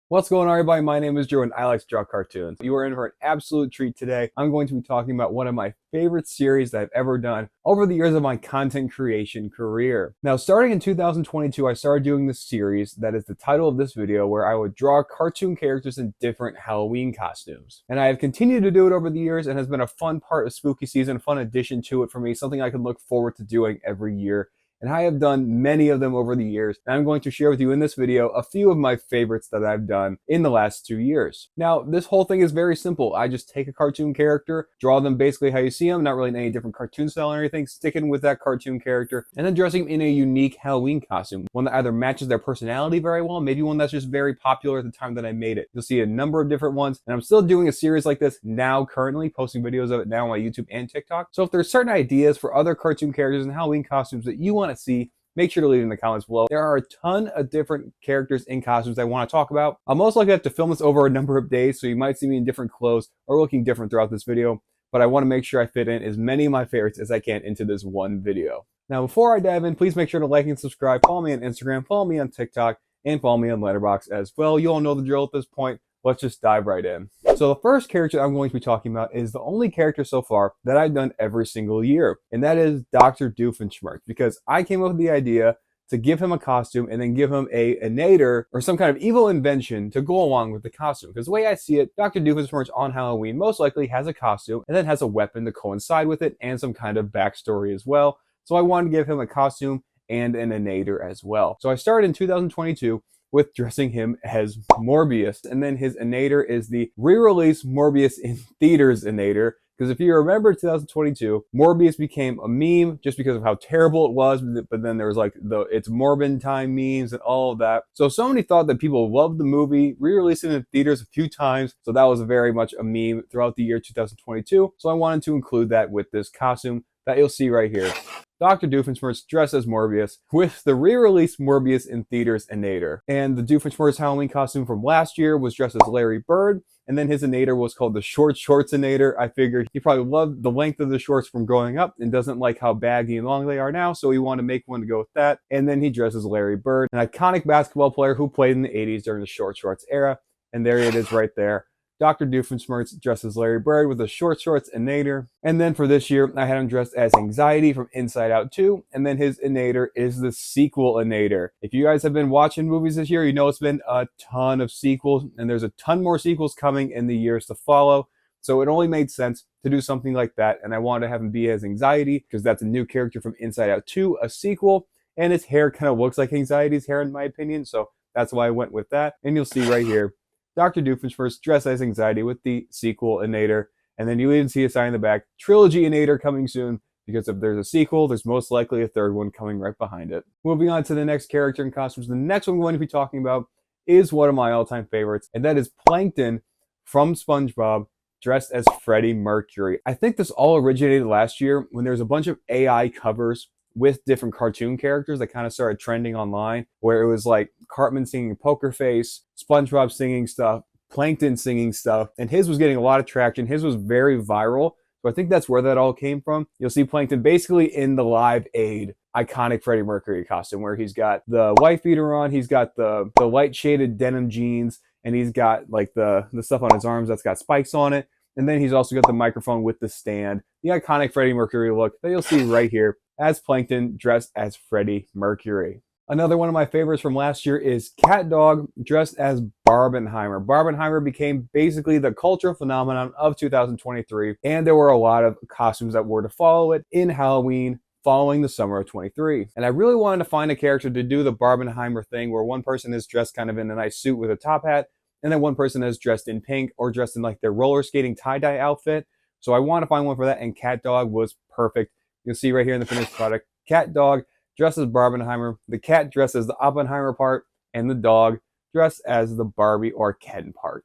What's going on, everybody? My name is Joe and I like to draw cartoons. You are in for an absolute treat today. I'm going to be talking about one of my favorite series that I've ever done over the years of my content creation career. Now, starting in 2022, I started doing this series that is the title of this video, where I would draw cartoon characters in different Halloween costumes. And I have continued to do it over the years and has been a fun part of spooky season, a fun addition to it for me, something I can look forward to doing every year. And I have done many of them over the years, and I'm going to share with you in this video a few of my favorites that I've done in the last 2 years. Now, this whole thing is very simple. I just take a cartoon character, draw them basically how you see them, not really in any different cartoon style or anything, sticking with that cartoon character, and then dressing them in a unique Halloween costume, one that either matches their personality very well, maybe one that's just very popular at the time that I made it. You'll see a number of different ones, and I'm still doing a series like this now currently, posting videos of it now on my YouTube and TikTok. So if there's certain ideas for other cartoon characters and Halloween costumes that you want to see, make sure to leave it in the comments below. There are a ton of different characters in costumes I want to talk about. I'll most likely have to film this over a number of days, so you might see me in different clothes or looking different throughout this video, but I want to make sure I fit in as many of my favorites as I can into this one video. Now, before I dive in, please make sure to like and subscribe. Follow me on Instagram, follow me on TikTok, and follow me on Letterboxd as well. You all know the drill at this point. Let's just dive right in. So the first character I'm going to be talking about is the only character so far that I've done every single year, and that is Dr. Doofenshmirtz, because I came up with the idea to give him a costume and then give him a nader or some kind of evil invention to go along with the costume. Because the way I see it, Dr. Doofenshmirtz on Halloween most likely has a costume and then has a weapon to coincide with it and some kind of backstory as well. So I wanted to give him a costume and an nader as well. So I started in 2022 with dressing him as Morbius, and then his nader is the re-release Morbius in theaters nader. Because if you remember 2022, Morbius became a meme just because of how terrible it was, but then there was like it's Morbin time memes and all of that. So many thought that people loved the movie, re-released it in theaters a few times, so that was very much a meme throughout the year 2022. So I wanted to include that with this costume that you'll see right here. Dr. Doofenshmirtz dressed as Morbius with the re-released Morbius in theaters nader. And the Doofenshmirtz Halloween costume from last year was dressed as Larry Bird, and then his nader was called the Short Shorts nader. I figured he probably loved the length of the shorts from growing up and doesn't like how baggy and long they are now, so he wanted to make one to go with that. And then he dresses Larry Bird, an iconic basketball player who played in the 80s during the Short Shorts era. And there it is right there. Dr. Doofenshmirtz dressed as Larry Bird with the Short Shorts nader. And then for this year, I had him dressed as Anxiety from Inside Out 2. And then his nader is the sequel nader. If you guys have been watching movies this year, you know it's been a ton of sequels. And there's a ton more sequels coming in the years to follow. So it only made sense to do something like that. And I wanted to have him be as Anxiety because that's a new character from Inside Out 2, a sequel. And his hair kind of looks like Anxiety's hair in my opinion. So that's why I went with that. And you'll see right here, Dr. Doofenshmirtz dressed as Anxiety with the sequel nader. And then you even see a sign in the back, Trilogy nader coming soon, because if there's a sequel, there's most likely a third one coming right behind it. Moving on to the next character in costumes, the next one we're going to be talking about is one of my all-time favorites, and that is Plankton from SpongeBob dressed as Freddie Mercury. I think this all originated last year when there was a bunch of AI covers with different cartoon characters that kind of started trending online, where it was like Cartman singing Poker Face, SpongeBob singing stuff, Plankton singing stuff, and his was getting a lot of traction. His was very viral, so I think that's where that all came from. You'll see Plankton basically in the Live Aid iconic Freddie Mercury costume, where he's got the white beater on, he's got the light shaded denim jeans, and he's got like the stuff on his arms that's got spikes on it. And then he's also got the microphone with the stand, the iconic Freddie Mercury look that you'll see right here as Plankton dressed as Freddie Mercury. Another one of my favorites from last year is CatDog dressed as Barbenheimer. Barbenheimer became basically the cultural phenomenon of 2023, and there were a lot of costumes that were to follow it in Halloween following the summer of 23. And I really wanted to find a character to do the Barbenheimer thing, where one person is dressed kind of in a nice suit with a top hat, and then one person is dressed in pink or dressed in like their roller skating tie-dye outfit. So I want to find one for that, and CatDog was perfect. You'll see right here in the finished product, CatDog dressed as Barbenheimer, the cat dressed as the Oppenheimer part, and the dog dressed as the Barbie or Ken part.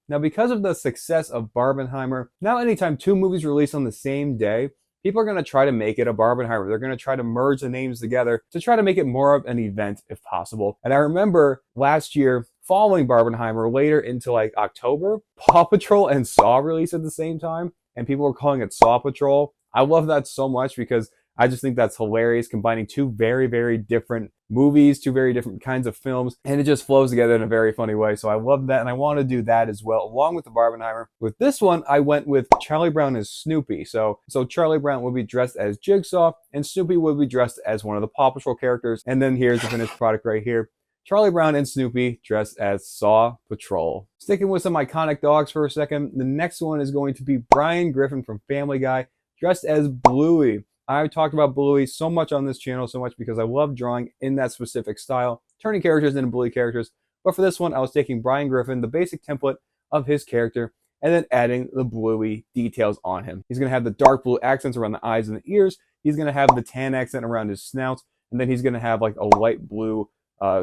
Now, because of the success of Barbenheimer, now anytime two movies release on the same day, people are going to try to make it a Barbenheimer. They're going to try to merge the names together to try to make it more of an event if possible. And I remember last year, following Barbenheimer, later into like October, Paw Patrol and Saw released at the same time, and people were calling it Saw Patrol. I love that so much because I just think that's hilarious, combining two very, very different movies, two very different kinds of films, and it just flows together in a very funny way. So I love that, and I want to do that as well, along with the Barbenheimer. With this one, I went with Charlie Brown as Snoopy. So Charlie Brown would be dressed as Jigsaw, and Snoopy would be dressed as one of the Paw Patrol characters. And then here's the finished product right here. Charlie Brown and Snoopy dressed as Saw Patrol. Sticking with some iconic dogs for a second, the next one is going to be Brian Griffin from Family Guy, dressed as Bluey. I've talked about Bluey so much on this channel, so much because I love drawing in that specific style, turning characters into Bluey characters. But for this one, I was taking Brian Griffin, the basic template of his character, and then adding the Bluey details on him. He's going to have the dark blue accents around the eyes and the ears. He's going to have the tan accent around his snout, and then he's going to have like a light blue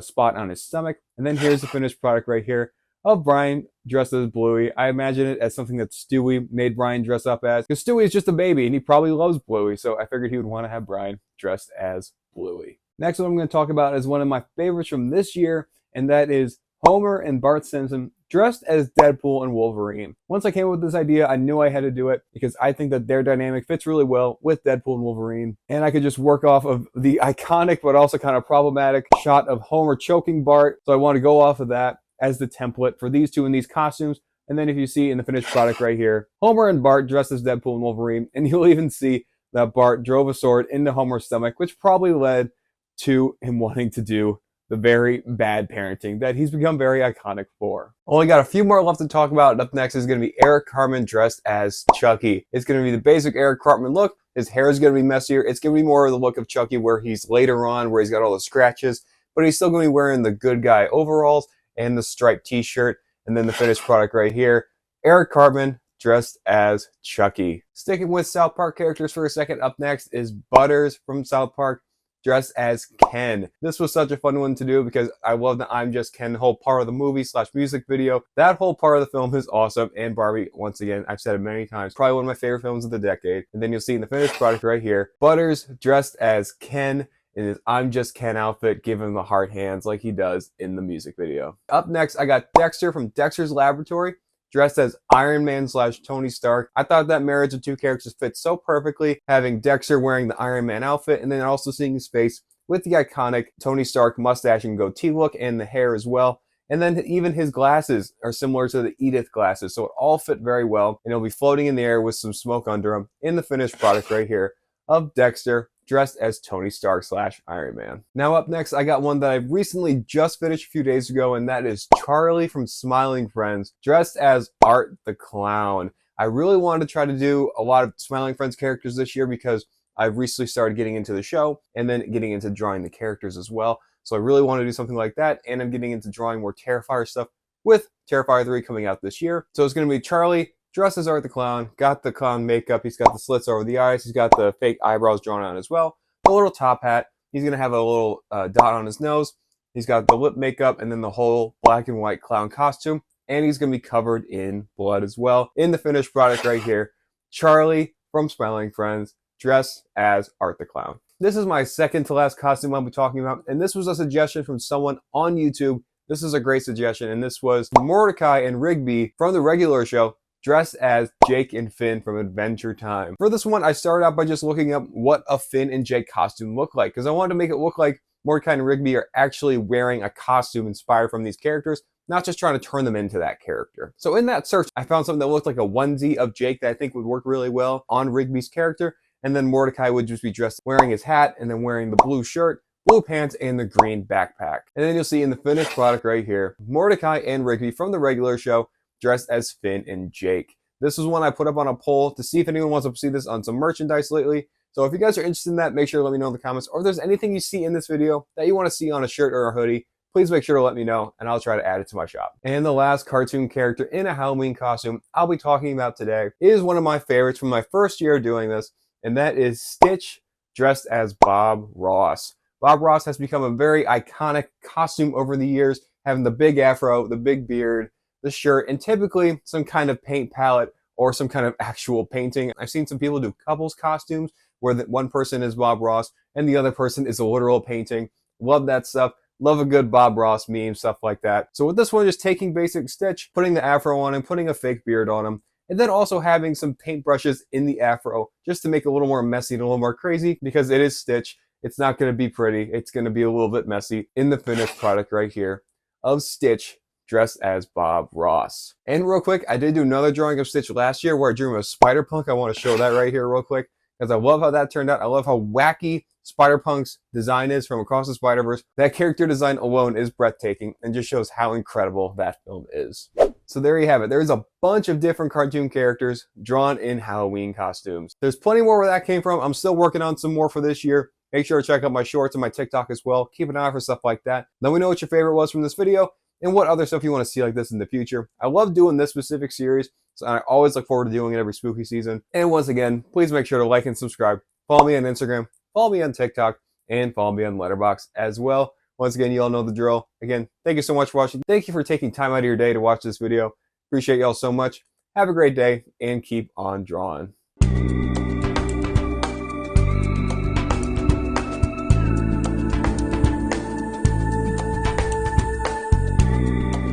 spot on his stomach. And then here's the finished product right here of Brian dressed as Bluey. I imagine it as something that Stewie made Brian dress up as, because Stewie is just a baby and he probably loves Bluey, so I figured he would want to have Brian dressed as Bluey. Next one I'm going to talk about is one of my favorites from this year, and that is Homer and Bart Simpson dressed as Deadpool and Wolverine. Once I came up with this idea, I knew I had to do it because I think that their dynamic fits really well with Deadpool and Wolverine. And I could just work off of the iconic but also kind of problematic shot of Homer choking Bart. So I want to go off of that as the template for these two in these costumes. And then if you see in the finished product right here, Homer and Bart dressed as Deadpool and Wolverine, and you'll even see that Bart drove a sword into Homer's stomach, which probably led to him wanting to do the very bad parenting that he's become very iconic for. Only got a few more left to talk about. Up next is going to be Eric Cartman dressed as Chucky. It's going to be the basic Eric Cartman look. His hair is going to be messier. It's going to be more of the look of Chucky where he's later on, where he's got all the scratches, but he's still going to be wearing the good guy overalls and the striped t-shirt. And then the finished product right here, Eric Cartman dressed as Chucky. Sticking with South Park characters for a second, up next is Butters from South Park dressed as Ken. This was such a fun one to do because I love the I'm Just Ken whole part of the movie / music video. That whole part of the film is awesome. And Barbie, once again, I've said it many times, probably one of my favorite films of the decade. And then you'll see in the finished product right here, Butters dressed as Ken in his I'm Just Ken outfit, giving him the heart hands like he does in the music video. Up next, I got Dexter from Dexter's Laboratory, dressed as Iron Man / Tony Stark. I thought that marriage of two characters fit so perfectly, having Dexter wearing the Iron Man outfit and then also seeing his face with the iconic Tony Stark mustache and goatee look and the hair as well. And then even his glasses are similar to the Edith glasses, so it all fit very well, and it'll be floating in the air with some smoke under him in the finished product right here of Dexter dressed as Tony Stark / Iron Man. Now up next, I got one that I recently just finished a few days ago, and that is Charlie from Smiling Friends, dressed as Art the Clown. I really wanted to try to do a lot of Smiling Friends characters this year because I've recently started getting into the show and then getting into drawing the characters as well. So I really want to do something like that, and I'm getting into drawing more Terrifier stuff with Terrifier 3 coming out this year. So it's going to be Charlie dressed as Art the Clown, got the clown makeup, he's got the slits over the eyes, he's got the fake eyebrows drawn on as well, a little top hat, he's going to have a little dot on his nose, he's got the lip makeup, and then the whole black and white clown costume, and he's going to be covered in blood as well. In the finished product right here, Charlie from Smiling Friends dressed as Art the Clown. This is my second to last costume I'll be talking about, and this was a suggestion from someone on YouTube. This is a great suggestion, and this was Mordecai and Rigby from the regular show, dressed as Jake and Finn from Adventure Time. For this one, I started out by just looking up what a Finn and Jake costume looked like, because I wanted to make it look like Mordecai and Rigby are actually wearing a costume inspired from these characters, not just trying to turn them into that character. So in that search, I found something that looked like a onesie of Jake that I think would work really well on Rigby's character, and then Mordecai would just be dressed wearing his hat and then wearing the blue shirt, blue pants, and the green backpack. And then you'll see in the finished product right here, Mordecai and Rigby from the regular show dressed as Finn and Jake. This is one I put up on a poll to see if anyone wants to see this on some merchandise lately. So if you guys are interested in that, make sure to let me know in the comments. Or if there's anything you see in this video that you want to see on a shirt or a hoodie, please make sure to let me know, and I'll try to add it to my shop. And the last cartoon character in a Halloween costume I'll be talking about today is one of my favorites from my first year doing this, and that is Stitch dressed as Bob Ross. Bob Ross has become a very iconic costume over the years, having the big afro, the big beard, the shirt, and typically some kind of paint palette or some kind of actual painting. I've seen some people do couples costumes where one person is Bob Ross and the other person is a literal painting. Love that stuff. Love a good Bob Ross meme, stuff like that. So with this one, just taking basic Stitch, putting the afro on him, putting a fake beard on him, and then also having some paintbrushes in the afro just to make it a little more messy and a little more crazy, because it is Stitch. It's not going to be pretty. It's going to be a little bit messy in the finished product right here of Stitch dressed as Bob Ross. And real quick, I did do another drawing of Stitch last year where I drew him as Spider-Punk. I want to show that right here real quick, because I love how that turned out. I love how wacky Spider-Punk's design is from Across the Spider-Verse. That character design alone is breathtaking and just shows how incredible that film is. So there you have it. There's a bunch of different cartoon characters drawn in Halloween costumes. There's plenty more where that came from. I'm still working on some more for this year. Make sure to check out my shorts and my TikTok as well. Keep an eye out for stuff like that. Let me know what your favorite was from this video and what other stuff you want to see like this in the future. I love doing this specific series, so I always look forward to doing it every spooky season. And once again, please make sure to like and subscribe. Follow me on Instagram, follow me on TikTok, and follow me on Letterboxd as well. Once again, you all know the drill. Again, thank you so much for watching. Thank you for taking time out of your day to watch this video. Appreciate y'all so much. Have a great day and keep on drawing.